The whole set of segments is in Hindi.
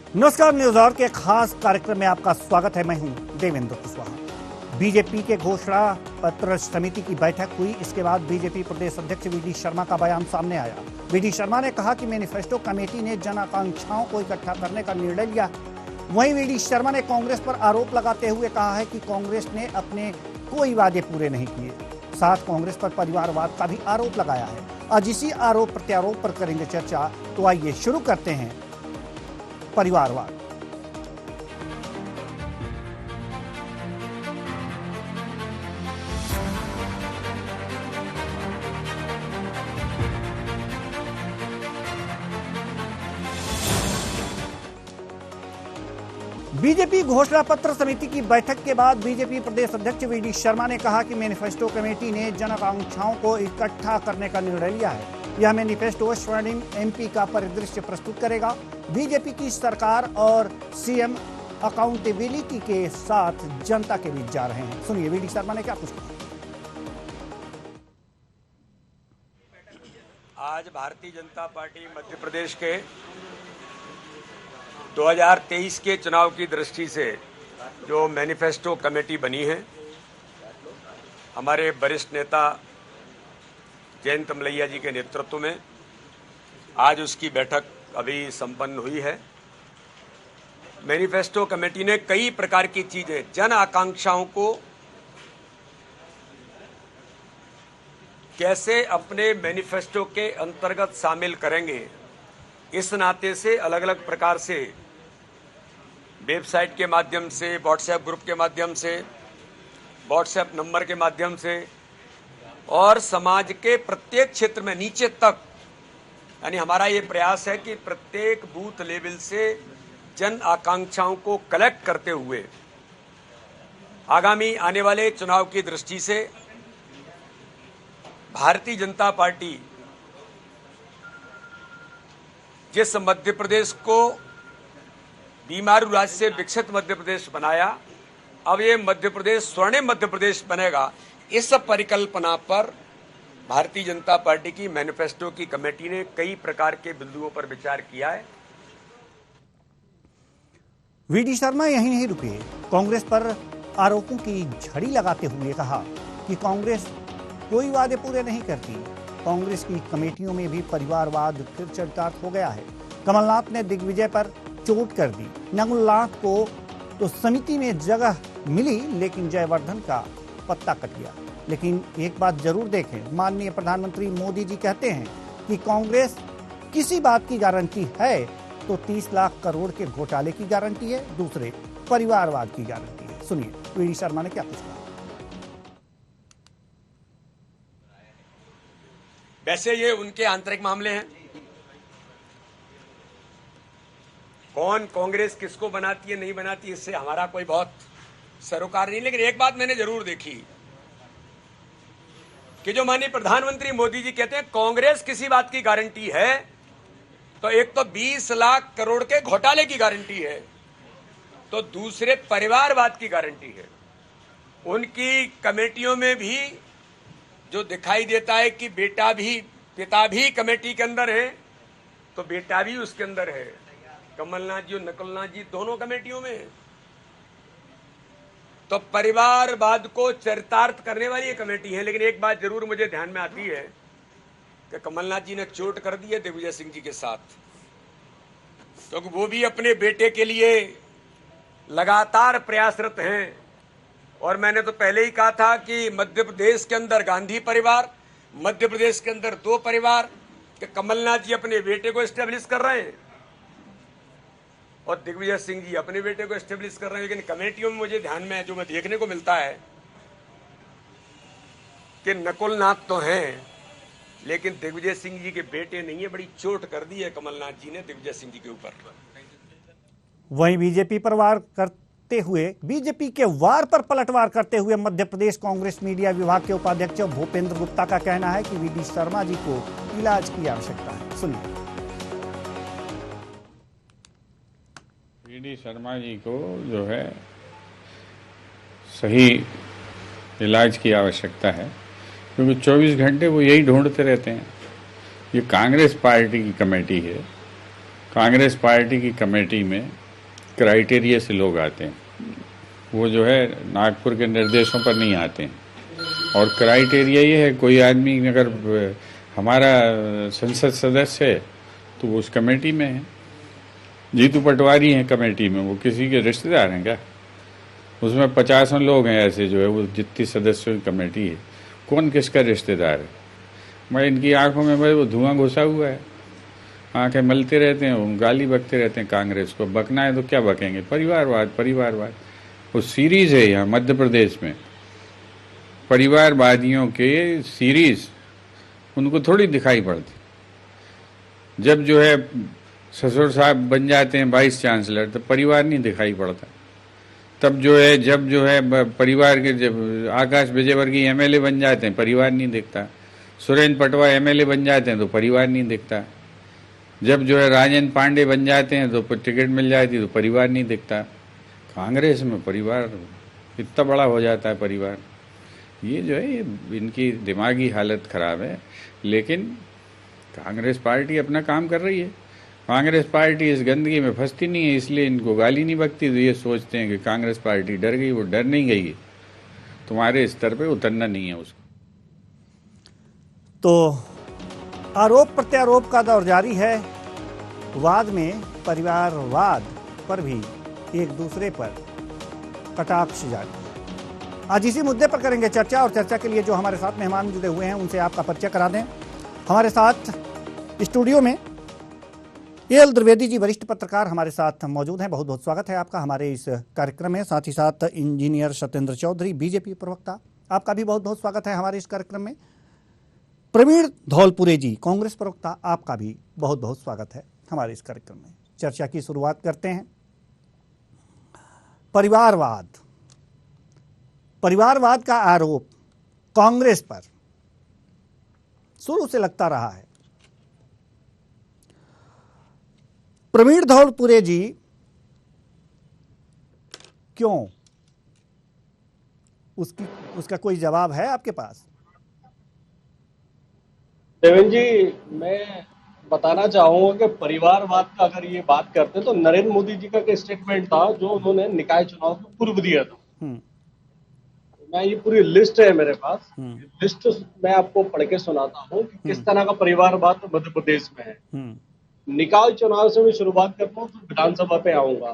नमस्कार, न्यूज आवर के खास कार्यक्रम में आपका स्वागत है। मैं हूं देवेंद्र कुशवाहा। बीजेपी के घोषणा पत्र समिति की बैठक हुई। इसके बाद बीजेपी प्रदेश अध्यक्ष वीडी शर्मा का बयान सामने आया। वीडी शर्मा ने कहा कि मैनिफेस्टो कमेटी ने जन आकांक्षाओं को इकट्ठा करने का निर्णय लिया। वहीं वीडी शर्मा ने कांग्रेस पर आरोप लगाते हुए कहा है कि कांग्रेस ने अपने कोई वादे पूरे नहीं किए। साथ कांग्रेस पर परिवारवाद का भी आरोप लगाया है। आज इसी आरोप प्रत्यारोप पर करेंगे चर्चा। तो आइए शुरू करते हैं परिवारवाद। बीजेपी घोषणा पत्र समिति की बैठक के बाद बीजेपी प्रदेश अध्यक्ष वीडी शर्मा ने कहा कि मैनिफेस्टो कमेटी ने जन आकांक्षाओं को इकट्ठा करने का निर्णय लिया है। यह मैनिफेस्टो स्वर्णिम एमपी का परिदृश्य प्रस्तुत करेगा। बीजेपी की सरकार और सीएम अकाउंटेबिलिटी के साथ जनता के बीच जा रहे हैं। सुनिए वीडी शर्मा ने क्या कुछ कहा। आज भारतीय जनता पार्टी मध्य प्रदेश के 2023 के चुनाव की दृष्टि से जो मैनिफेस्टो कमेटी बनी है, हमारे वरिष्ठ नेता जयंत मलैया जी के नेतृत्व में आज उसकी बैठक अभी संपन्न हुई है। मैनिफेस्टो कमेटी ने कई प्रकार की चीजें, जन आकांक्षाओं को कैसे अपने मैनिफेस्टो के अंतर्गत शामिल करेंगे, इस नाते से अलग अलग प्रकार से वेबसाइट के माध्यम से, व्हाट्सएप ग्रुप के माध्यम से, व्हाट्सएप नंबर के माध्यम से और समाज के प्रत्येक क्षेत्र में नीचे तक, यानी हमारा ये प्रयास है कि प्रत्येक बूथ लेवल से जन आकांक्षाओं को कलेक्ट करते हुए आगामी आने वाले चुनाव की दृष्टि से भारतीय जनता पार्टी जिस मध्य प्रदेश को बीमारू राज्य से विकसित मध्य प्रदेश बनाया, अब ये मध्य प्रदेश स्वर्णिम मध्य प्रदेश बनेगा, इस परिकल्पना पर भारतीय जनता पार्टी की मैनिफेस्टो की कमेटी ने कई प्रकार के बिंदुओं पर विचार किया है। वीडी शर्मा यहीं नहीं रुके। कांग्रेस पर आरोपों की झड़ी लगाते हुए कहा कि कांग्रेस कोई वादे पूरे नहीं करती। कांग्रेस की कमेटियों में भी परिवारवाद फिर चरितार्थ हो गया है। कमलनाथ ने दिग्विजय पर चोट कर दी। नकुलनाथ को तो समिति में जगह मिली, लेकिन जयवर्धन का पत्ता कट गया। लेकिन एक बात जरूर देखें, माननीय प्रधानमंत्री मोदी जी कहते हैं कि कांग्रेस किसी बात की गारंटी है तो 30 लाख करोड़ के घोटाले की गारंटी है, दूसरे परिवारवाद की गारंटी है। सुनिए वीडी शर्मा ने क्या कुछ कहा। वैसे ये उनके आंतरिक मामले हैं, कौन कांग्रेस किसको बनाती है नहीं बनाती, इससे हमारा कोई बहुत सरोकार नहीं। लेकिन एक बात मैंने जरूर देखी कि जो माननीय प्रधानमंत्री मोदी जी कहते हैं कांग्रेस किसी बात की गारंटी है, तो एक तो 20 लाख करोड़ के घोटाले की गारंटी है, तो दूसरे परिवारवाद की गारंटी है। उनकी कमेटियों में भी जो दिखाई देता है कि पिता भी कमेटी के अंदर है, तो बेटा भी उसके अंदर है। कमलनाथ जी और नकुलनाथ जी दोनों कमेटियों में। तो परिवारवाद को चरितार्थ करने वाली ये कमेटी है। लेकिन एक बात जरूर मुझे ध्यान में आती है कि कमलनाथ जी ने चोट कर दी है दिग्विजय सिंह जी के साथ, क्योंकि वो भी अपने बेटे के लिए लगातार प्रयासरत हैं। और मैंने तो पहले ही कहा था कि मध्य प्रदेश के अंदर गांधी परिवार, मध्य प्रदेश के अंदर 2 परिवार, कि कमलनाथ जी अपने बेटे को एस्टेब्लिश कर रहे हैं और दिग्विजय सिंह जी अपने बेटे को एस्टेब्लिश कर रहे हैं। लेकिन कमेटियों में मुझे ध्यान में जो मैं देखने को मिलता है कि नकुलनाथ तो हैं, लेकिन दिग्विजय सिंह जी के बेटे नहीं है। बड़ी चोट कर दी है कमलनाथ जी ने दिग्विजय सिंह जी के ऊपर। वहीं बीजेपी के वार पर पलटवार करते हुए मध्य प्रदेश कांग्रेस मीडिया विभाग के उपाध्यक्ष भूपेंद्र गुप्ता का कहना है कि वीडी शर्मा जी को इलाज की आवश्यकता है। सुनिए। वीडी शर्मा जी को जो है सही इलाज की आवश्यकता है, क्योंकि 24 घंटे वो यही ढूंढते रहते हैं। ये कांग्रेस पार्टी की कमेटी है कांग्रेस पार्टी की कमेटी में क्राइटेरिया से लोग आते हैं, वो जो है नागपुर के निर्देशों पर नहीं आते हैं। और क्राइटेरिया ये है, कोई आदमी अगर हमारा संसद सदस्य है तो वो उस कमेटी में है। जीतू पटवारी हैं कमेटी में, वो किसी के रिश्तेदार हैं क्या? उसमें 50 लोग हैं ऐसे, जो है वो जितनी सदस्यों की कमेटी है, कौन किसका रिश्तेदार है? मैं इनकी आंखों में भाई वो धुआं घुसा हुआ है, आंखें मलते रहते हैं, वो गाली बकते रहते हैं। कांग्रेस को बकना है तो क्या बकेंगे? परिवारवाद परिवारवाद। वो सीरीज है यहाँ मध्य प्रदेश में, परिवारवादियों के सीरीज, उनको थोड़ी दिखाई पड़ती। जब जो है ससुर साहब बन जाते हैं वाइस चांसलर, तो परिवार नहीं दिखाई पड़ता। तब जो है जब जो है परिवार के, जब आकाश विजयवर्गीय एमएलए बन जाते हैं, परिवार नहीं दिखता। सुरेंद्र पटवा एमएलए बन जाते हैं तो परिवार नहीं दिखता। जब जो है राजेंद्र पांडे बन जाते हैं तो टिकट मिल जाती है तो परिवार नहीं दिखता। कांग्रेस में परिवार इतना बड़ा हो जाता है परिवार। ये जो है, ये इनकी दिमागी हालत खराब है। लेकिन कांग्रेस पार्टी अपना काम कर रही है। कांग्रेस पार्टी इस गंदगी में फंसती नहीं है, इसलिए इनको गाली नहीं बकती। तो ये सोचते हैं कि कांग्रेस पार्टी डर गई। वो डर नहीं गई है, तुम्हारे स्तर पे उतरना नहीं है उसको। तो आरोप प्रत्यारोप का दौर जारी है। वाद में परिवारवाद पर भी एक दूसरे पर कटाक्ष जारी है। आज इसी मुद्दे पर करेंगे चर्चा, और चर्चा के लिए जो हमारे साथ मेहमान जुड़े हुए हैं उनसे आपका परिचय करा दें। हमारे साथ स्टूडियो में एल द्विवेदी जी, वरिष्ठ पत्रकार, हमारे साथ मौजूद हैं। बहुत बहुत स्वागत है आपका हमारे इस कार्यक्रम में। साथ ही साथ इंजीनियर सत्येंद्र चौधरी, बीजेपी प्रवक्ता, आपका भी बहुत बहुत स्वागत है हमारे इस कार्यक्रम में। प्रवीण धौलपुरे जी, कांग्रेस प्रवक्ता, आपका भी बहुत बहुत स्वागत है हमारे इस कार्यक्रम में। चर्चा की शुरुआत करते हैं। परिवारवाद का आरोप कांग्रेस पर शुरू से लगता रहा है। प्रवीण धौलपुरे जी, क्यों? उसका कोई जवाब है आपके पास? देवेंद्र जी, मैं बताना चाहूंगा कि परिवारवाद का अगर ये बात करते तो नरेंद्र मोदी जी का स्टेटमेंट था जो उन्होंने निकाय चुनाव के पूर्व दिया था। मैं ये पूरी लिस्ट है मेरे पास, लिस्ट मैं आपको पढ़ के सुनाता हूँ कि किस तरह का परिवारवाद मध्य प्रदेश में है। निकाय चुनाव से मैं शुरुआत करता हूँ, फिर विधानसभा पे आऊंगा।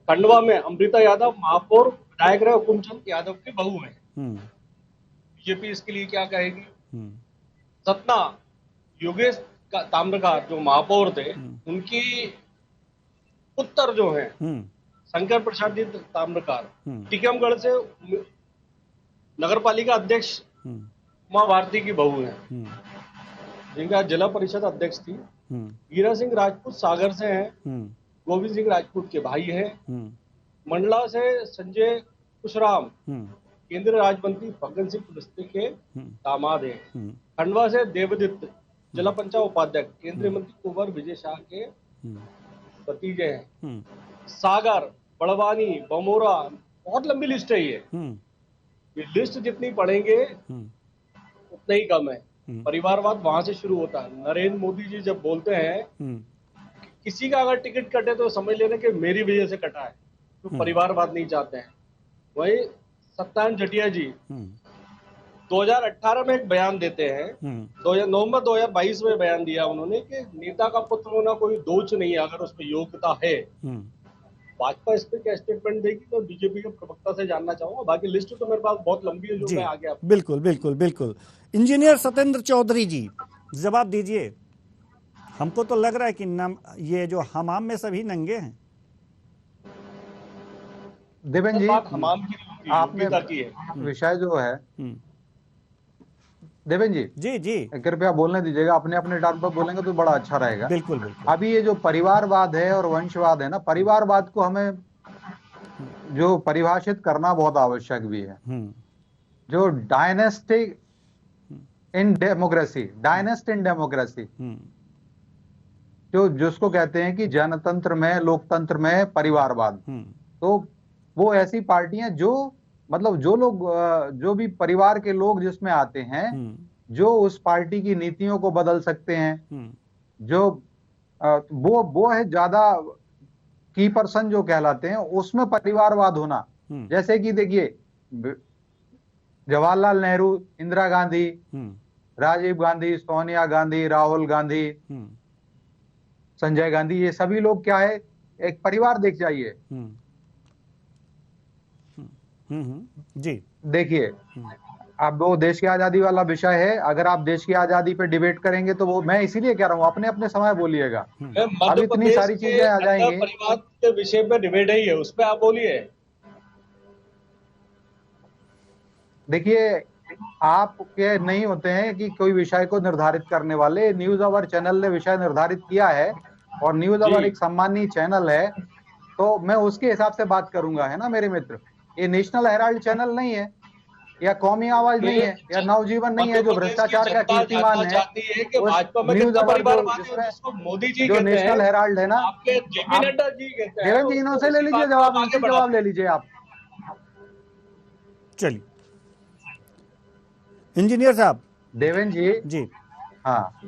खंडवा में अमृता यादव महापौर विधायक रहे, हुकुमचंद यादव की बहू है। बीजेपी इसके लिए क्या कहेगी? सतना योगेश ताम्रकार जो महापौर थे, उनकी पुत्र जो है शंकर प्रसाद जी ताम्रकार, टीकमगढ़ से नगर पालिका अध्यक्ष उमा भारती की बहू है, जिनका जिला परिषद अध्यक्ष थी। हीरा सिंह राजपूत सागर से हैं, गोविंद सिंह राजपूत के भाई हैं। मंडला से संजय कुशराम केंद्रीय राज्य मंत्री फग्गन सिंह कुलस्ते के दामाद हैं। खंडवा से देवदत्त जिला पंचायत उपाध्यक्ष केंद्रीय मंत्री कुंवर विजय शाह के भतीजे हैं। सागर, बड़वानी, बमोरा, बहुत लंबी लिस्ट है ये लिस्ट जितनी पढ़ेंगे उतना ही कम है। परिवारवाद वहां से शुरू होता है। नरेंद्र मोदी जी जब बोलते हैं किसी का अगर टिकट कटे तो समझ लेना कि मेरी वजह से कटा है, तो परिवारवाद नहीं चाहते हैं। वही सत्यान जटिया जी 2018 में एक बयान देते हैं, नवंबर 2022 में बयान दिया उन्होंने कि नेता का पुत्र होना कोई दोष नहीं है अगर उसमें योग्यता है। भाजपा इस पे क्या स्टेटमेंट देगी तो बीजेपी के प्रवक्ता से जानना चाहूंगा। बाकी लिस्ट तो मेरे पास बहुत लंबी है जो मैं आगे आपको। बिल्कुल बिल्कुल बिल्कुल। इंजीनियर सत्येंद्र चौधरी जी, जवाब दीजिए। हमको तो लग रहा है कि ये जो हमाम में सभी नंगे हैं। देवेंद्र जी, हमाम की आपने विषय जो है, देवेंद्र जी जी कृपया बोलने दीजिएगा। अपने अपने टाइम पर बोलेंगे तो बड़ा अच्छा रहेगा। बिल्कुल बिल्कुल। अभी ये जो परिवारवाद है और वंशवाद है ना, परिवारवाद को हमें जो परिभाषित करना बहुत आवश्यक भी है। जो डायनेस्टिक इन डेमोक्रेसी, जो जिसको कहते हैं कि जनतंत्र में, लोकतंत्र में परिवारवाद, तो वो ऐसी पार्टियां जो मतलब जो लोग, जो भी परिवार के लोग जिसमें आते हैं, जो उस पार्टी की नीतियों को बदल सकते हैं, जो वो है ज्यादा की पर्सन जो कहलाते हैं, उसमें परिवारवाद होना। जैसे कि देखिए, जवाहरलाल नेहरू, इंदिरा गांधी, राजीव गांधी, सोनिया गांधी, राहुल गांधी, संजय गांधी, ये सभी लोग क्या है, एक परिवार देख जाइए। जी देखिए, अब वो देश की आजादी वाला विषय है, अगर आप देश की आजादी पे डिबेट करेंगे तो वो, मैं इसीलिए कह रहा हूँ अपने अपने समय बोलिएगा, अब इतनी सारी चीजें आ जाएंगी। परिवार के विषय पे डिबेट ही है, उस पे आप बोलिए। देखिए, आपके नहीं होते हैं कि कोई विषय को निर्धारित करने वाले, न्यूज आवर चैनल ने विषय निर्धारित किया है और न्यूज आवर एक सम्मानीय चैनल है, तो मैं उसके हिसाब से बात करूंगा, है ना मेरे मित्र। ये नेशनल हेराल्ड चैनल नहीं है, या कौमी आवाज नहीं है, या नवजीवन नहीं है जो भ्रष्टाचार का कीर्तिमान है। न्यूज आवर मोदी जी जो नेशनल हेराल्ड है ना, जेपी नड्डा जी कहते हैं, देवेंद्र जी इन्होंने ले लीजिए जवाब, इनसे जवाब ले लीजिए आप। चलिए इंजीनियर साहब। देवेंद्र जी, हाँ,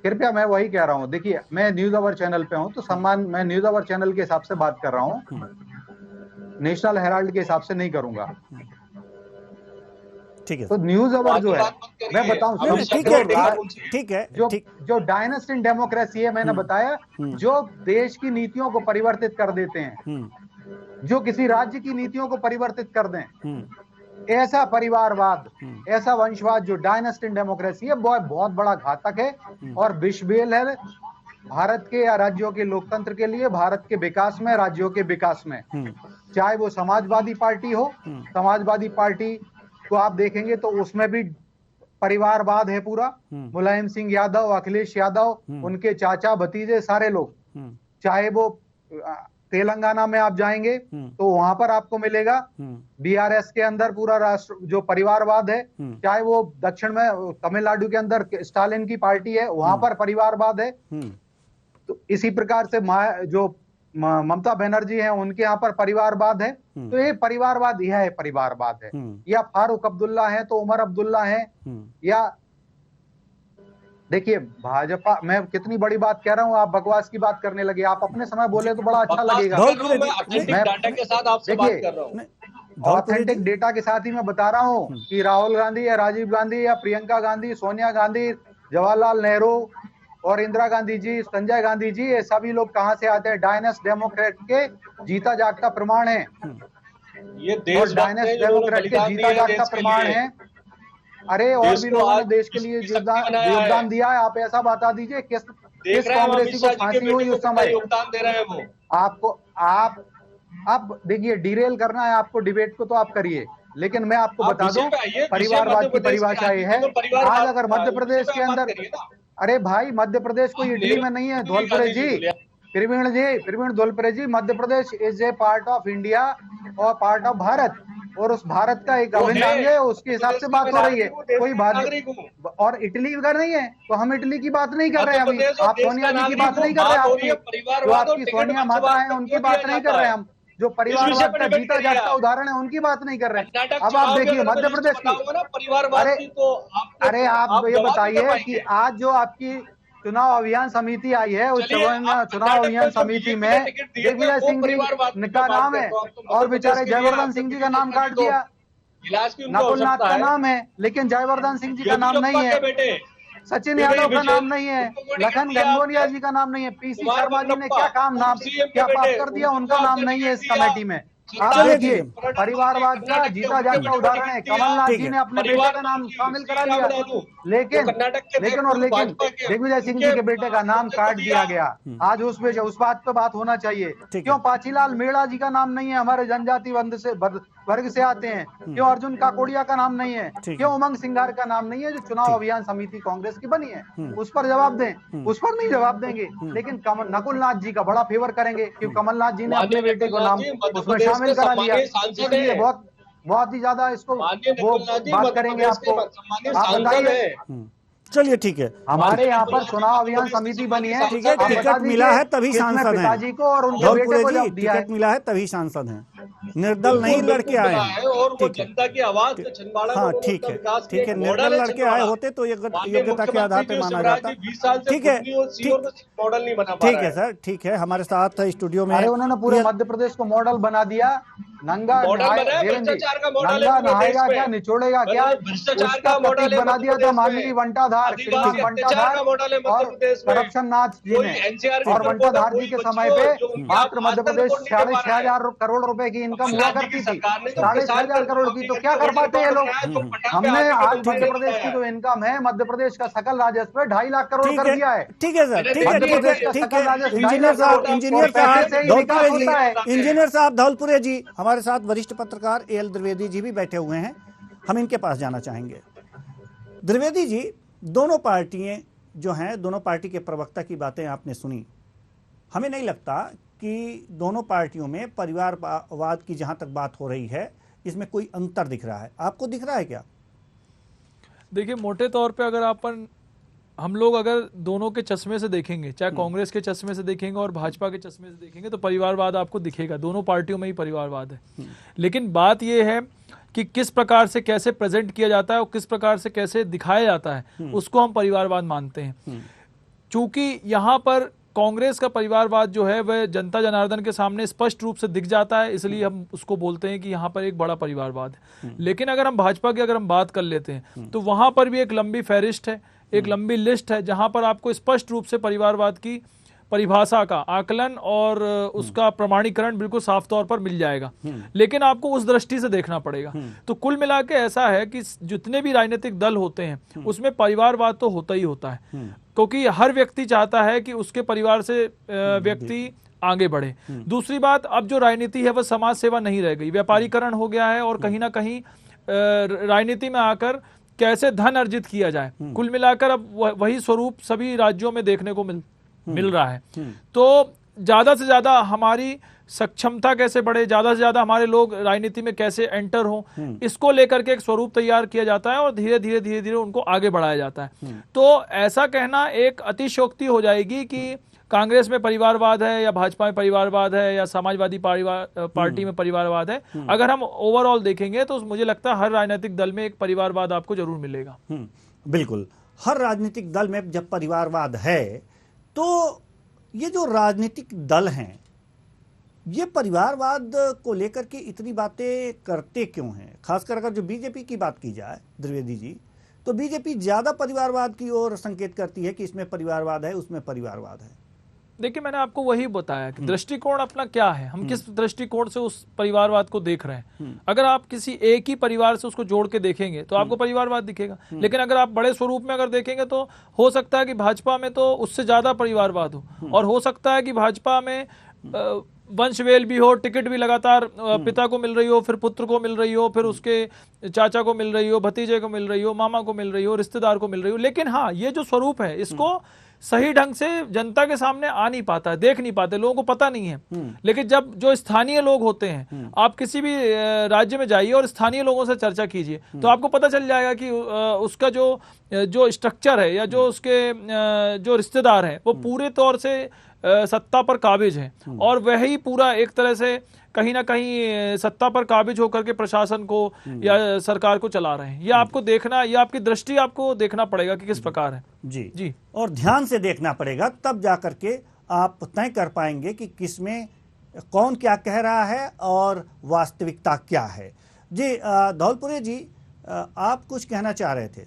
कृपया, मैं वही कह रहा हूँ। देखिए, मैं न्यूज आवर चैनल पे हूँ, तो मैं न्यूज आवर चैनल के हिसाब से बात कर रहा हूँ, नेशनल हेराल्ड के हिसाब से नहीं करूंगा। ठीक है। तो न्यूज आवर जो है, मैं बताऊं, ठीक है, जो डायनेस्ट इन डेमोक्रेसी है, मैंने बताया, जो देश की नीतियों को परिवर्तित कर देते हैं, जो किसी राज्य की नीतियों को परिवर्तित कर दें, ऐसा परिवारवाद, ऐसा वंशवाद जो डायनेस्ट इन डेमोक्रेसी है, बहुत बड़ा घातक है और विषबेल है भारत के या राज्यों के लोकतंत्र के लिए, भारत के विकास में, राज्यों के विकास में। चाहे वो समाजवादी पार्टी हो, समाजवादी पार्टी को आप देखेंगे तो उसमें भी परिवारवाद है पूरा। मुलायम सिंह यादव, अखिलेश यादव, उनके चाचा भतीजे सारे लोग। चाहे वो तेलंगाना में आप जाएंगे तो वहां पर आपको मिलेगा बीआरएस के अंदर पूरा राष्ट्र जो परिवारवाद है। चाहे वो दक्षिण में तमिलनाडु के अंदर स्टालिन की पार्टी है, वहां पर परिवारवाद है। तो इसी प्रकार से जो ममता बनर्जी हैं, उनके यहाँ पर परिवारवाद है। तो ये परिवारवाद, यह है परिवारवाद है। या फारूक अब्दुल्ला है तो उमर अब्दुल्ला है, या देखिए भाजपा, मैं कितनी बड़ी बात कह रहा हूँ, आप बकवास की बात करने लगे। आप अपने समय बोले तो बड़ा अच्छा लगेगा। ऑथेंटिक डेटा के साथ ही मैं बता रहा हूँ कि राहुल गांधी या राजीव गांधी या प्रियंका गांधी, सोनिया गांधी, जवाहरलाल नेहरू और इंदिरा गांधी जी, संजय गांधी जी, ये सभी लोग कहां से आते हैं? डायनेस्ट डेमोक्रेट के जीता जागता प्रमाण है। ये देश डायनेस्ट डेमोक्रेट के जीता जागता प्रमाण है। अरे और भी लोगों ने देश के लिए योगदान दिया है। आप ऐसा बता दीजिए किस कांग्रेसी को फांसी हुई उस समय? योगदान दे रहे हैं वो आपको। आप देखिए, डिरेल करना है आपको डिबेट को तो आप करिए, लेकिन मैं आपको बता दूं परिवारवाद की परिभाषा ये है। आज अगर मध्य प्रदेश के अंदर, अरे भाई मध्य प्रदेश कोई इटली में नहीं है Dhaulpure ji, Praveen Dhaulpure ji, Madhya Pradesh is a part of India और पार्ट ऑफ भारत, और उस भारत का एक अभिन्न अंग है। उसके हिसाब से बात हो रही है। कोई बात और इटली का नहीं है तो हम इटली की बात नहीं कर रहे हैं अभी। आप सोनिया जी की बात नहीं कर रहे हैं, जो आपकी सोनिया माता है उनकी बात नहीं कर रहे हैं हम। जो परिवारवाद का जीता जागता उदाहरण है उनकी बात नहीं कर रहे। अब आप देखिए मध्य प्रदेश की, अरे आप ये बताइए कि आज जो आपकी चुनाव अभियान समिति आई है, उस चुनाव अभियान समिति में दिग्विजय सिंह जी का नाम है और बेचारे जयवर्धन सिंह जी का नाम काट दिया। नकुलनाथ का नाम है लेकिन जयवर्धन सिंह जी का नाम नहीं है, सचिन यादव का नाम नहीं है, लखन गंगोनिया जी का नाम नहीं है, पीसी शर्मा जी ने क्या पास कर दिया, उनका नाम नहीं है इस कमेटी में। आप देखिए परिवारवाद का जीता जागता उदाहरण है। कमलनाथ जी ने अपने बेटे का नाम शामिल करा लिया, लेकिन दिग्विजय सिंह जी के बेटे का नाम काट दिया गया। आज उस बात पे बात होना चाहिए। क्यों पाचीलाल मेड़ा जी का नाम नहीं है? हमारे जनजाति वर्ग से आते हैं। क्यों अर्जुन काकोड़िया का नाम नहीं है? क्यों उमंग सिंघार का नाम नहीं है? जो चुनाव अभियान समिति कांग्रेस की बनी है, उस पर जवाब दें। उस पर नहीं जवाब देंगे, लेकिन नकुलनाथ जी का बड़ा फेवर करेंगे क्योंकि कमलनाथ जी ने अपने बेटे को नाम उसमें शामिल करा दिया। इसलिए बहुत ही ज्यादा इसको वो बात करेंगे आपको। आप बताइए। चलिए ठीक है, हमारे यहाँ पर चुनाव अभियान समिति बनी है। ठीक है, टिकट मिला है तभी सांसद हैं। पिताजी को और उनके बेटे को जब दिया है, टिकट मिला है तभी सांसद हैं। निर्दल नहीं बिल्कुल लड़के आए मिला हैं। है और वो ठीक है, जनता की आवाज से छिंदवाड़ा में हाँ उन्होंने ठीक अपना है, विकास ठीक किया। है, एक मॉडल निर्दल है लड़के छिंदवाड़ा। आए होते तो माननीय योग्यता के आधार मुख्यमंत्री पे जो माना शिवराज जाता। जी 20 साल से ठीक है, खुद भी वो सीओ ठीक, का मॉडल नहीं बना पा ठीक रहा है है। सर, ठीक है। हमारे साथ स्टूडियो में अरे उन्होंने पूरे ये मध्य प्रदेश को मॉडल बना दिया। नंगा मॉडल नहाए, बना है, देवेंद्र जी, भ्रष्टाचार का मॉडल है नंगा पूरे देश नहाएगा क्या, में। निचोड़ेगा क्या, मतलब भ्रष्टाचार उसका का मॉडल प्रतीक है बना मध्य दिया था प्रदेश माननीय में। वंटाधार, आदिवासी श्रीमान अत्याचार वंटाधार का मॉडल है मध्य और प्रदेश में। करप्शन नाथ जी कोई ने। एनसीआर के और अंदर बोला वंटाधार जी कोई के समय बच्चियों पे जो उनकी मात्र मध्य आस्था प्रदेश रिपोर्ट नहीं दे पा रहा 6,500 है। करोड़ रुपए की इनकम हुआ शिवराज जी की करती थी। सरकार ने जो किसान 6,500 करोड़ की, तो क्या कर पाते ये लोग? जो पटाखे हमने आदि के आज दुकान मध्य में प्रदेश की लगाया जो इनकम है, मध्य प्रदेश का सकल राजस्व 2.5 लाख करोड़ ठीक कर है, दिया है। ठीक है सर, ठीक है, मध्य ठीक है, प्रदेश का ठीक सकल है। राजस्व 2.5 इंजीनियर लाख साहब, करोड़, इंजीनियर और पैसे साहब से ही धौलपुरे विकास जी, होता है। इंजीनियर साहब धौलपुरे जी, हमारे साथ वरिष्ठ पत्रकार एल द्विवेदी जी भी बैठे हुए हैं, हम इनके पास जाना चाहेंगे। द्विवेदी जी, दोनों पार्टियां जो हैं, दोनों पार्टी के प्रवक्ता की बातें आपने सुनी। हमें नहीं लगता कि दोनों पार्टियों में परिवारवाद की जहां तक बात हो रही है, इसमें कोई अंतर दिख रहा है। आपको दिख रहा है क्या? देखिए, मोटे तौर पे अगर हम लोग अगर दोनों के चश्मे से देखेंगे, चाहे कांग्रेस के चश्मे से देखेंगे और भाजपा के चश्मे से देखेंगे, तो परिवारवाद आपको दिखेगा। दोनों पार्टियों में ही परिवारवाद है। लेकिन बात यह है कि किस प्रकार से कैसे प्रेजेंट किया जाता है और किस प्रकार से कैसे दिखाया जाता है, उसको हम परिवारवाद मानते हैं। चूंकि यहाँ पर कांग्रेस का परिवारवाद जो है वह जनता जनार्दन के सामने स्पष्ट रूप से दिख जाता है, इसलिए हम उसको बोलते हैं कि यहाँ पर एक बड़ा परिवारवाद है। लेकिन अगर हम भाजपा की बात कर लेते हैं, तो वहां पर भी एक लंबी फहरिस्त है, एक लंबी लिस्ट है, जहां पर आपको स्पष्ट रूप से परिवारवाद की परिभाषा का आकलन और उसका प्रमाणीकरण बिल्कुल साफ तौर पर मिल जाएगा। लेकिन आपको उस दृष्टि से देखना पड़ेगा। तो कुल मिला के ऐसा है कि जितने भी राजनीतिक दल होते हैं, उसमें परिवारवाद तो होता ही होता है, क्योंकि हर व्यक्ति चाहता है कि उसके परिवार से व्यक्ति आगे बढ़े। दूसरी बात, अब जो राजनीति है वह समाज सेवा नहीं रह गई, व्यापारीकरण हो गया है, और कहीं ना कहीं राजनीति में आकर कैसे धन अर्जित किया जाए, कुल मिलाकर अब वही स्वरूप सभी राज्यों में देखने को मिल रहा है। तो ज्यादा से ज्यादा हमारी सक्षमता कैसे बढ़े, ज्यादा से ज्यादा हमारे लोग राजनीति में कैसे एंटर हो, इसको लेकर के एक स्वरूप तैयार किया जाता है और धीरे धीरे उनको आगे बढ़ाया जाता है। तो ऐसा कहना एक अतिशयोक्ति हो जाएगी कि कांग्रेस में परिवारवाद है या भाजपा में परिवारवाद है या समाजवादी पार्टी में परिवारवाद है। अगर हम ओवरऑल देखेंगे तो मुझे लगता है हर राजनीतिक दल में एक परिवारवाद आपको जरूर मिलेगा। बिल्कुल, हर राजनीतिक दल में जब परिवारवाद है, तो ये जो राजनीतिक दल हैं, ये परिवारवाद को लेकर के इतनी बातें करते क्यों हैं? खासकर अगर जो बीजेपी की बात की जाए द्विवेदी जी, तो बीजेपी ज्यादा परिवारवाद की ओर संकेत करती है कि इसमें परिवारवाद है, उसमें परिवारवाद है। देखिए, मैंने आपको वही बताया कि दृष्टिकोण अपना क्या है, हम किस दृष्टिकोण से उस परिवारवाद को देख रहे हैं। अगर आप किसी एक ही परिवार से उसको जोड़ के देखेंगे तो आपको परिवारवाद दिखेगा। लेकिन अगर आप बड़े स्वरूप में अगर देखेंगे तो हो सकता है कि भाजपा में तो उससे ज्यादा परिवारवाद हो, और हो सकता है कि भाजपा में वंशवेल भी हो, टिकट भी लगातार पिता को मिल रही हो, फिर पुत्र को मिल रही हो, फिर उसके चाचा को मिल रही हो, भतीजे को मिल रही हो, मामा को मिल रही हो, रिश्तेदार को मिल रही हो। लेकिन हाँ, ये जो स्वरूप है इसको सही ढंग से जनता के सामने आ नहीं पाता है, देख नहीं पाते, लोगों को पता नहीं है। लेकिन जब जो स्थानीय लोग होते हैं, आप किसी भी राज्य में जाइए और स्थानीय लोगों से चर्चा कीजिए, तो आपको पता चल जाएगा कि उसका जो स्ट्रक्चर है या जो उसके जो रिश्तेदार हैं, वो पूरे तौर से सत्ता पर काबिज है, और वही पूरा एक तरह से कहीं ना कहीं सत्ता पर काबिज होकर के प्रशासन को या सरकार को चला रहे हैं। ये आपको देखना, ये आपकी दृष्टि आपको देखना पड़ेगा कि किस प्रकार है। जी, और ध्यान से देखना पड़ेगा, तब जाकर के आप तय कर पाएंगे कि किसमें कौन क्या कह रहा है और वास्तविकता क्या है। जी धौलपुरे जी, आप कुछ कहना चाह रहे थे।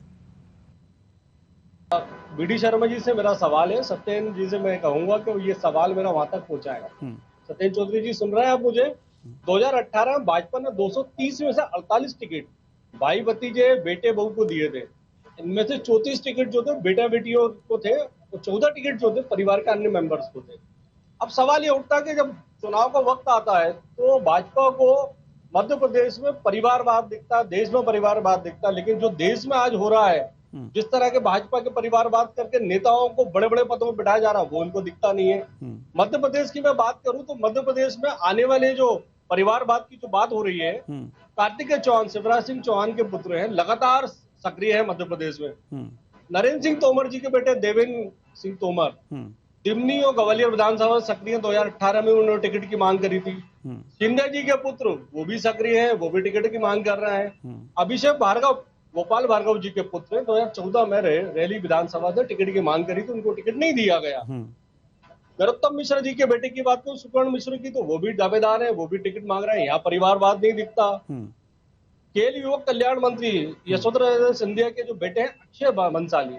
बीडी शर्मा जी से मेरा सवाल है, सत्येंद्र जी से मैं कहूंगा कि ये सवाल मेरा वहां तक पहुंचाएगा। सत्येंद्र चौधरी जी सुन रहे हैं आप मुझे? 2018 में भाजपा ने 230 में से 48 टिकट भाई भतीजे बेटे बहू को दिए थे। इनमें से 34 टिकट जो थे बेटा बेटियों को थे, और 14 टिकट जो थे परिवार के अन्य मेंबर्स को थे। अब सवाल ये उठता है कि जब चुनाव का वक्त आता है तो भाजपा को मध्य प्रदेश में परिवारवाद दिखता है, देश में परिवारवाद दिखता है, लेकिन जो देश में आज हो रहा है, जिस तरह के भाजपा के परिवारवाद करके नेताओं को बड़े बड़े पदों में बिठाया जा रहा है, वो उनको दिखता नहीं है। मध्य प्रदेश की मैं बात करूं तो मध्य प्रदेश में आने वाले जो परिवारवाद की जो बात हो रही है, कार्तिकेय चौहान शिवराज सिंह चौहान के पुत्र हैं, लगातार सक्रिय है मध्य प्रदेश में। नरेंद्र सिंह तोमर जी के बेटे देवेंद्र सिंह तोमर दिमनी और ग्वालियर विधानसभा सक्रिय 2018 में उन्होंने टिकट की मांग करी थी। शिंदे जी के पुत्र वो भी सक्रिय हैं, वो भी टिकट की मांग कर रहे हैं। अभिषेक भार्गव, गोपाल भार्गव जी के पुत्र 2014 में रैली विधानसभा से टिकट की मांग करी थी, उनको टिकट नहीं दिया गया। नरोत्तम मिश्र जी के बेटे की बात करूं, सुकर्ण मिश्र की, तो वो भी दावेदार है, वो भी टिकट मांग रहे हैं। यहाँ परिवारवाद नहीं दिखता। खेल युवक कल्याण मंत्री यशोधरा सिंधिया के जो बेटे हैं अक्षय बंसाली,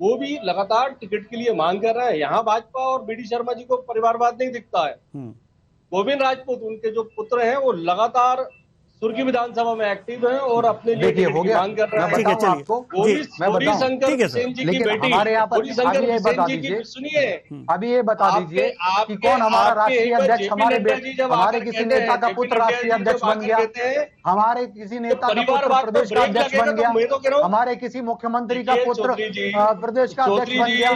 वो भी लगातार टिकट के लिए मांग कर रहे हैं। यहाँ भाजपा और बीडी शर्मा जी को परिवारवाद नहीं दिखता है। गोविंद राजपूत, उनके जो पुत्र हैं, वो लगातार सुर्खी विधानसभा में एक्टिव हैं और अपने लिए टिकट की मांग कर रहे हैं। ठीक है, चलिए गौरी शंकर सेन जी की बेटी, गौरी शंकर सेन जी की, सुनिए अभी ये बता दीजिए कि कौन हमारा राष्ट्रीय अध्यक्ष, हमारे किसी नेता का पुत्र राष्ट्रीय अध्यक्ष बन गया, हमारे किसी नेता का पुत्र प्रदेश का अध्यक्ष बन गया, हमारे किसी मुख्यमंत्री का पुत्र प्रदेश का अध्यक्ष बन गया।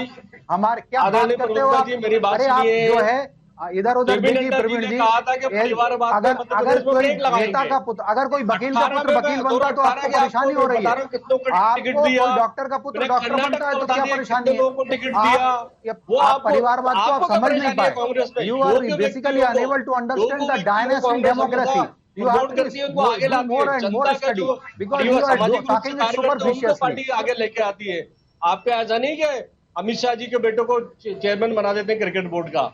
हमारे क्या बात करते हो आप? अरे आप जो है इधर उधर देखिए प्रवीण जी, अगर कोई नेता का पुत्र, अगर कोई वकील का पुत्र वकील बनता है तो आपको परेशानी हो रही है। आपको कोई डॉक्टर का पुत्र डॉक्टर बनता है तो क्या परेशानी है? आप परिवारवाद को आप समझ नहीं पाए। You are basically unable to understand the dynastic democracy. You have to do more and more study because you are talking it superficially. आगे लेके आती है। आपके ऐसा नहीं कि अमित शाह जी के बेटों को चेयरमैन बना देते हैं क्रिकेट बोर्ड का।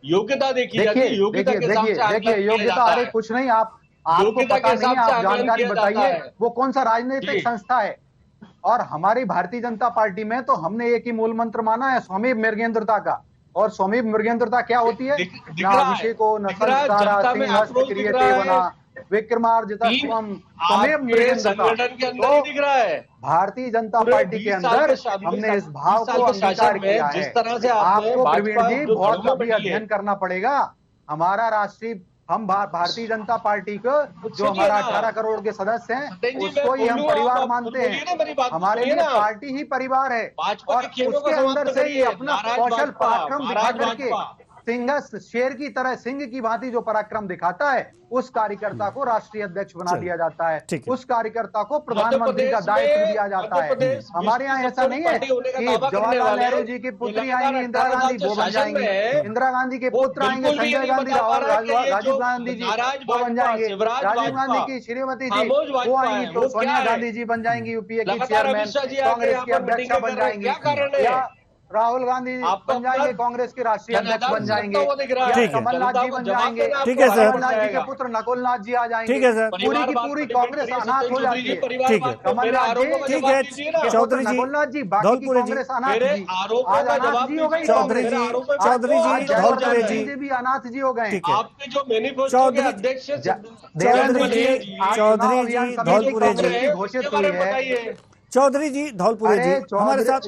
योग्यता देखी जाती है, योग्यता के हिसाब से देखिए योग्यता, अरे कुछ नहीं, आपको पता नहीं, आप जानकारी बताइए वो कौन सा राजनीतिक संस्था है। और हमारी भारतीय जनता पार्टी में तो हमने एक ही मूल मंत्र माना है, स्वामी मृगेंद्रता का। और स्वामी मृगेंद्रता क्या होती है? न अभिषेको न संस्कारा सिंहस्थ क्रियते वना विक्रमार्जितम स्वमेव मृगेंद्रता। भारतीय जनता पार्टी के अंदर हमने इस भाव को अंगीकार किया है। जिस तरह से आपको प्रवीण जी बहुत अभी अध्ययन करना पड़ेगा। हमारा राष्ट्रीय, हम भारतीय जनता पार्टी को जो हमारा 18 करोड़ के सदस्य हैं उसको ही हम परिवार मानते हैं। हमारे लिए पार्टी ही परिवार है और उसके अंदर से ही अपना कौशल पराक्रम दिखा करके शेर की तरह, सिंह की भांति जो पराक्रम दिखाता है उस कार्यकर्ता को राष्ट्रीय अध्यक्ष बना दिया जाता है, उस कार्यकर्ता को प्रधानमंत्री का दायित्व दिया जाता है। हमारे यहाँ ऐसा नहीं है कि जवाहरलाल नेहरू जी की पुत्री आएंगी इंदिरा गांधी, वो बन जाएंगे। इंदिरा गांधी के पुत्र आएंगे संजय गांधी, राजीव गांधी जी वो बन जाएंगे। राजीव गांधी की श्रीमती जी वो आएंगी तो सोनिया गांधी जी बन जाएंगी, यूपीए की चेयरमैन, कांग्रेस की अध्यक्ष बन जाएंगी, या राहुल गांधी बन जाएंगे, कांग्रेस के राष्ट्रीय अध्यक्ष बन जाएंगे, कमलनाथ जी बन जाएंगे। ठीक है सर। कमलनाथ जी के पुत्र नकुलनाथ जी आ जाएंगे। ठीक है सर। पूरी की पूरी कांग्रेस अनाथ हो जाती है। ठीक है, कमलनाथ जी, ठीक है चौधरी जी, नकुलनाथ जी, बाकी की कांग्रेस अनाथ जी, आज अनाथ जी हो गई। चौधरी जी, धौलपुरे जी भी अनाथ जी हो गए। आपके जो मैनिफेस्टो के अध्यक्ष चौधरी जी, धौलपुरे जी घोषित हुई है। चौधरी जी, धौलपुरे जी हमारे साथ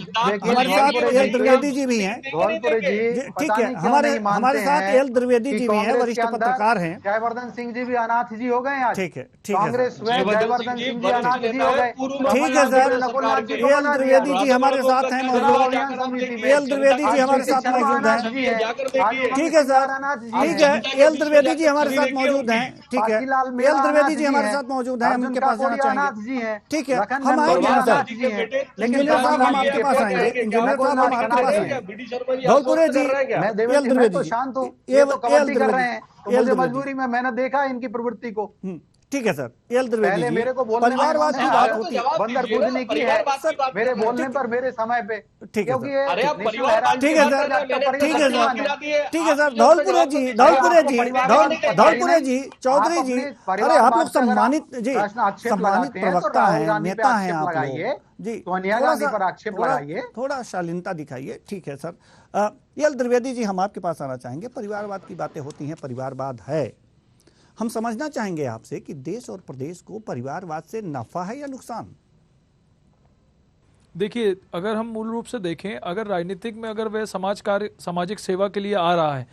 एल द्विवेदी जी भी हैं। धौलपुरे जी ठीक है, हमारे साथ एल द्विवेदी जी भी हैं, वरिष्ठ पत्रकार हैं। जयवर्धन सिंह जी भी अनाथ जी हो गए आज। ठीक है, ठीक है, कांग्रेस में जयवर्धन सिंह जी अनाथ जी हो गए। ठीक है सर। एल द्विवेदी जी हमारे साथ हैं मौजूद। एल द्विवेदी जी हमारे साथ मौजूद हैं। ठीक है सर, ठीक है, एल द्विवेदी जी हमारे साथ मौजूद हैं। ठीक है, एल द्विवेदी जी हमारे साथ मौजूद हैं, हम उनके पास जाना चाहेंगे। ठीक है, हम आएंगे सर, लेकिन साहब हम आपके पास आएंगे। इंजीनियर साहब हम आपके पास आएंगे। धौलपुरे जी, मैं तो शांत हूँ, ये तो कबड्डी कर रहे हैं तो मुझे मजबूरी में, मैंने देखा इनकी प्रवृत्ति को। ठीक है सर। एल द्विवेदी जी, मेरे को बोलने परिवारवाद की बात होती है, बंदर कूदने की है मेरे बोलने पर, मेरे समय पे। ठीक है, क्योंकि ठीक है सर, ठीक है सर। धौलपुरे जी, चौधरी जी, अरे आप लोग सम्मानित जी, सम्मानित प्रवक्ता हैं, नेता हैं आप लोग जी, सोनिया गांधी पर आक्षेप लगाइए, थोड़ा शालीनता दिखाइए। ठीक है सर। एल द्विवेदी जी, हम आपके पास आना चाहेंगे। परिवारवाद की बातें होती हैं, परिवारवाद है, हम समझना चाहेंगे आपसे कि देश और प्रदेश को परिवारवाद से नफा है या नुकसान? देखिए, अगर हम मूल रूप से देखें, अगर राजनीतिक में अगर वह सामाजिक सेवा के लिए आ रहा है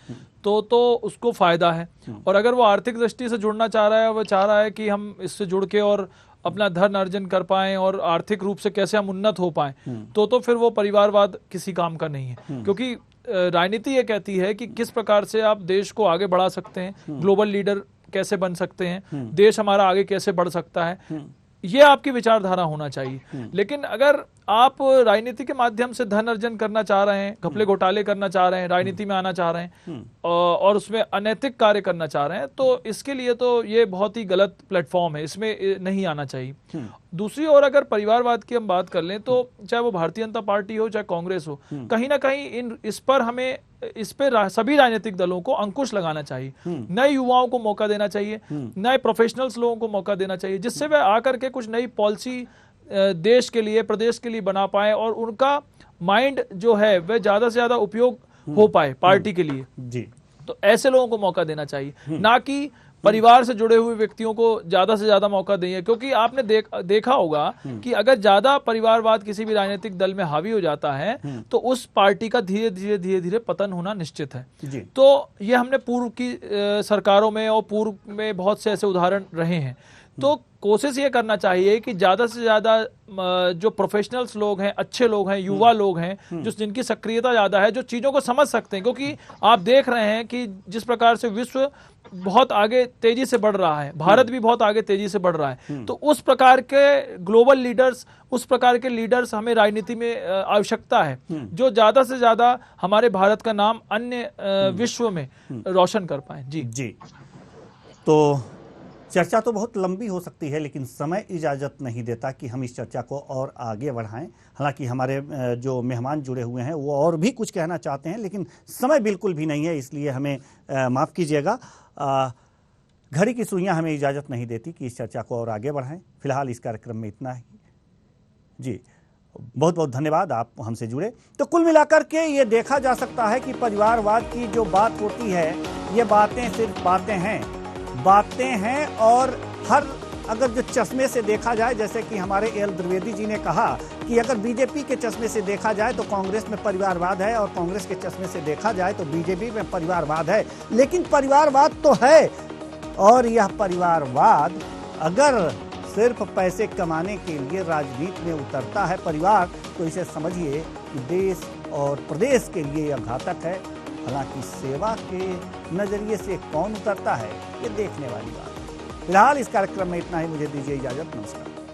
तो उसको फायदा है। और अगर वो आर्थिक दृष्टि से जुड़ना चाह रहा है, वो चाह रहा है कि हम इससे जुड़ के और अपना धन अर्जन कर पाएं और आर्थिक रूप से कैसे हम उन्नत हो पाएं, तो फिर वो परिवारवाद किसी काम का नहीं है। क्योंकि राजनीति ये कहती है कि किस प्रकार से आप देश को आगे बढ़ा सकते हैं, ग्लोबल लीडर कैसे बन सकते हैं, देश हमारा आगे कैसे बढ़ सकता है, ये आपकी विचारधारा होना चाहिए। लेकिन अगर आप राजनीति के माध्यम से धन अर्जन करना चाह रहे हैं, घपले घोटाले करना चाह रहे हैं, राजनीति में आना चाह रहे हैं और उसमें अनैतिक कार्य करना चाह रहे हैं, तो इसके लिए तो ये बहुत ही गलत प्लेटफॉर्म है, इसमें नहीं आना चाहिए। दूसरी ओर अगर परिवारवाद की हम बात कर लें तो चाहे वो भारतीय जनता पार्टी हो चाहे कांग्रेस हो, कहीं ना कहीं इस पर सभी राजनीतिक दलों को अंकुश लगाना चाहिए, नए युवाओं को मौका देना चाहिए, नए प्रोफेशनल्स लोगों को मौका देना चाहिए, जिससे वे आकर के कुछ नई पॉलिसी देश के लिए, प्रदेश के लिए बना पाए और उनका माइंड जो है वह ज्यादा से ज्यादा उपयोग हो पाए पार्टी के लिए जी। तो ऐसे लोगों को मौका देना चाहिए, ना कि परिवार से जुड़े हुए व्यक्तियों को ज्यादा से ज्यादा मौका देंगे। क्योंकि आपने देखा होगा कि अगर ज्यादा परिवारवाद किसी भी राजनीतिक दल में हावी हो जाता है तो उस पार्टी का धीरे धीरे पतन होना निश्चित है जी। तो ये हमने पूर्व की सरकारों में और पूर्व में बहुत से ऐसे उदाहरण रहे हैं। तो कोशिश ये करना चाहिए कि ज्यादा से ज्यादा जो प्रोफेशनल्स लोग हैं, अच्छे लोग हैं, युवा लोग हैं, जो जिनकी सक्रियता ज्यादा है, जो चीजों को समझ सकते हैं, क्योंकि आप देख रहे हैं कि जिस प्रकार से विश्व बहुत आगे तेजी से बढ़ रहा है, भारत भी बहुत आगे तेजी से बढ़ रहा है, तो उस प्रकार के ग्लोबल लीडर्स, उस प्रकार के लीडर्स हमें राजनीति में आवश्यकता है, जो ज्यादा से ज्यादा हमारे भारत का नाम अन्य विश्व में रोशन कर पाए। जी जी। तो चर्चा तो बहुत लंबी हो सकती है, लेकिन समय इजाज़त नहीं देता कि हम इस चर्चा को और आगे बढ़ाएं। हालांकि हमारे जो मेहमान जुड़े हुए हैं वो और भी कुछ कहना चाहते हैं, लेकिन समय बिल्कुल भी नहीं है, इसलिए हमें माफ़ कीजिएगा, घड़ी की सुइयां हमें इजाज़त नहीं देती कि इस चर्चा को और आगे बढ़ाएं। फिलहाल इस कार्यक्रम में इतना ही जी। बहुत बहुत धन्यवाद, आप हमसे जुड़े। तो कुल मिलाकर के ये देखा जा सकता है कि परिवारवाद की जो बात होती है, ये बातें सिर्फ बातें हैं और हर अगर जो चश्मे से देखा जाए, जैसे कि हमारे एल द्विवेदी जी ने कहा कि अगर बीजेपी के चश्मे से देखा जाए तो कांग्रेस में परिवारवाद है और कांग्रेस के चश्मे से देखा जाए तो बीजेपी में परिवारवाद है, लेकिन परिवारवाद तो है। और यह परिवारवाद अगर सिर्फ पैसे कमाने के लिए राजनीति में उतरता है परिवार, तो इसे समझिए कि देश और प्रदेश के लिए यह घातक है। हालांकि सेवा के नजरिए से कौन उतरता है, ये देखने वाली बात है। फिलहाल इस कार्यक्रम में इतना ही, मुझे दीजिए इजाजत, नमस्कार।